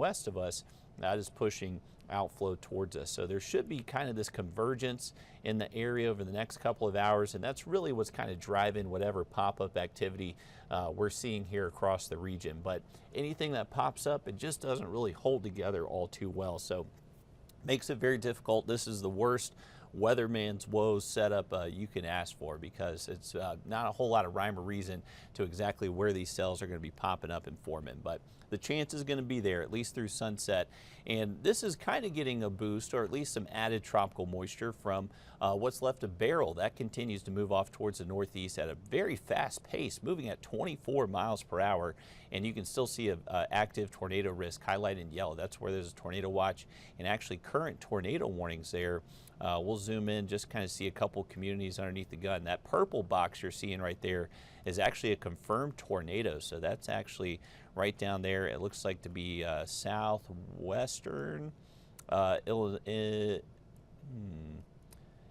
west of us, that is pushing outflow towards us. So there should be kind of this convergence in the area over the next couple of hours, and that's really what's kind of driving whatever pop-up activity we're seeing here across the region. But anything that pops up, it just doesn't really hold together all too well. So makes it very difficult. This is the worst weatherman's woes setup you can ask for, because it's not a whole lot of rhyme or reason to exactly where these cells are going to be popping up and forming. But the chance is going to be there at least through sunset, and this is kind of getting a boost, or at least some added tropical moisture from what's left of Beryl. That continues to move off towards the northeast at a very fast pace, moving at 24 miles per hour, and you can still see an active tornado risk highlighted in yellow. That's where there's a tornado watch and actually current tornado warnings there. We'll zoom in, just kind of see a couple communities underneath the gun. That purple box you're seeing right there is actually a confirmed tornado. So that's actually right down there. It looks like to be southwestern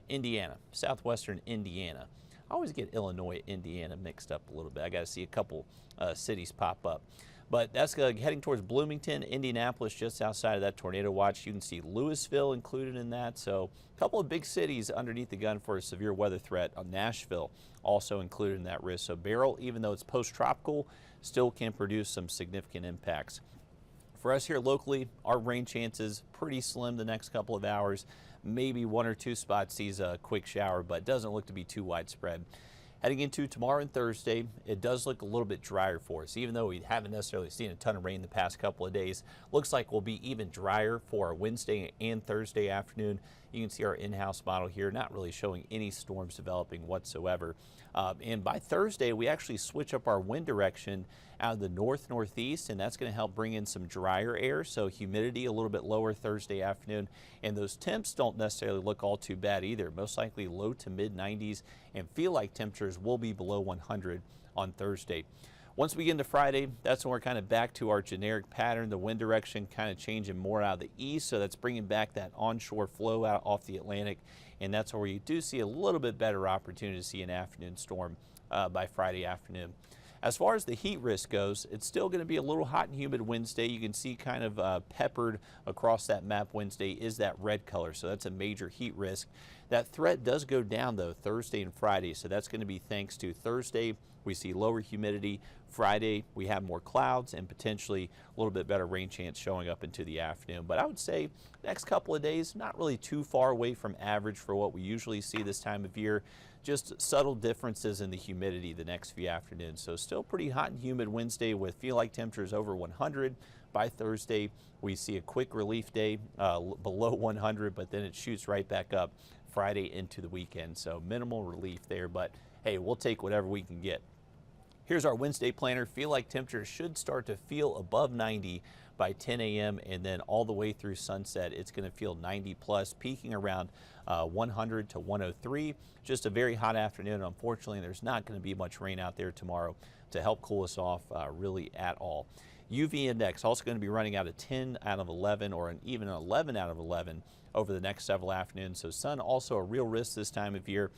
Indiana, southwestern Indiana. I always get Illinois, Indiana mixed up a little bit. I got to see a couple cities pop up. But that's heading towards Bloomington, Indianapolis, just outside of that tornado watch. You can see Louisville included in that. So a couple of big cities underneath the gun for a severe weather threat. Nashville also included in that risk. So Beryl, even though it's post-tropical, still can produce some significant impacts. For us here locally, our rain chances pretty slim the next couple of hours. Maybe one or two spots sees a quick shower, but doesn't look to be too widespread. Heading into tomorrow and Thursday, it does look a little bit drier for us. Even though we haven't necessarily seen a ton of rain the past couple of days, looks like we'll be even drier for our Wednesday and Thursday afternoon. You can see our in-house model here, not really showing any storms developing whatsoever. And by Thursday, we actually switch up our wind direction out of the north-northeast, and that's going to help bring in some drier air, so humidity a little bit lower Thursday afternoon. And those temps don't necessarily look all too bad either. Most likely low to mid-90s, and feel like temperatures will be below 100 on Thursday. Once we get into Friday, that's when we're kind of back to our generic pattern. The wind direction kind of changing more out of the east, so that's bringing back that onshore flow out off the Atlantic, and that's where you do see a little bit better opportunity to see an afternoon storm by Friday afternoon. As far as the heat risk goes, it's still going to be a little hot and humid Wednesday. You can see kind of peppered across that map Wednesday is that red color, so that's a major heat risk. That threat does go down though Thursday and Friday, so that's going to be thanks to Thursday we see lower humidity. Friday we have more clouds and potentially a little bit better rain chance showing up into the afternoon. But I would say next couple of days not really too far away from average for what we usually see this time of year. Just subtle differences in the humidity the next few afternoons. So still pretty hot and humid Wednesday with feel like temperatures over 100. By Thursday we see a quick relief day below 100, but then it shoots right back up Friday into the weekend. So minimal relief there, but hey, we'll take whatever we can get. Here's our Wednesday planner. Feel like temperatures should start to feel above 90 by 10 a.m. and then all the way through sunset, it's going to feel 90 plus, peaking around 100 to 103. Just a very hot afternoon. Unfortunately, there's not going to be much rain out there tomorrow to help cool us off really at all. UV index also going to be running out of 10 out of 11 or even an 11 out of 11 over the next several afternoons. So sun also a real risk this time of year.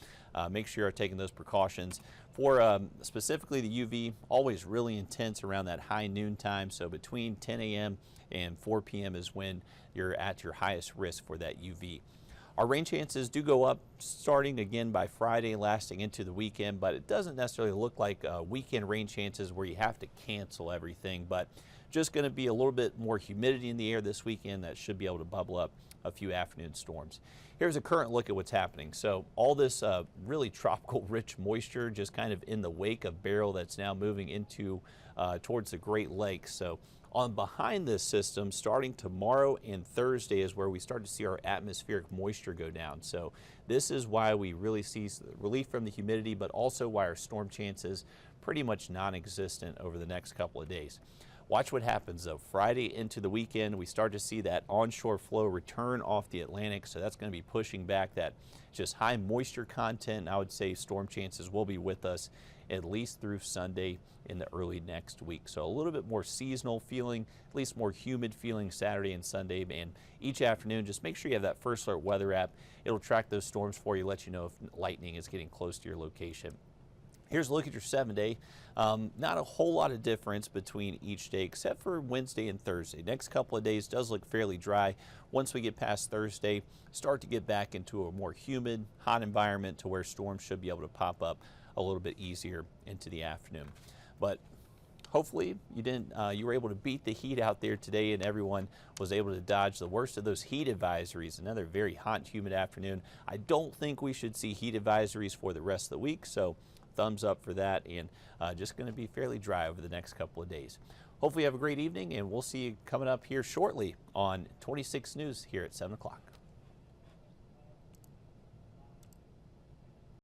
Make sure you're taking those precautions. For specifically the UV, always really intense around that high noon time. So between 10 a.m. and 4 p.m. is when you're at your highest risk for that UV. Our rain chances do go up starting again by Friday, lasting into the weekend, but it doesn't necessarily look like weekend rain chances where you have to cancel everything, but just going to be a little bit more humidity in the air this weekend that should be able to bubble up a few afternoon storms. Here's a current look at what's happening. So all this really tropical rich moisture just kind of in the wake of Beryl that's now moving into towards the Great Lakes. So on behind this system, starting tomorrow and Thursday is where we start to see our atmospheric moisture go down. So this is why we really see relief from the humidity, but also why our storm chances pretty much non-existent over the next couple of days. Watch what happens though. Friday into the weekend, we start to see that onshore flow return off the Atlantic, so that's going to be pushing back that just high moisture content. I would say storm chances will be with us at least through Sunday in the early next week. So a little bit more seasonal feeling, at least more humid feeling Saturday and Sunday. And each afternoon, just make sure you have that First Alert weather app. It'll track those storms for you, let you know if lightning is getting close to your location. Here's a look at your 7-day. Not a whole lot of difference between each day except for Wednesday and Thursday. Next couple of days does look fairly dry. Once we get past Thursday, start to get back into a more humid, hot environment to where storms should be able to pop up a little bit easier into the afternoon. But hopefully you were able to beat the heat out there today and everyone was able to dodge the worst of those heat advisories. Another very hot and humid afternoon. I don't think we should see heat advisories for the rest of the week, so thumbs up for that, and just going to be fairly dry over the next couple of days. Hopefully you have a great evening, and we'll see you coming up here shortly on 26 News here at 7 o'clock.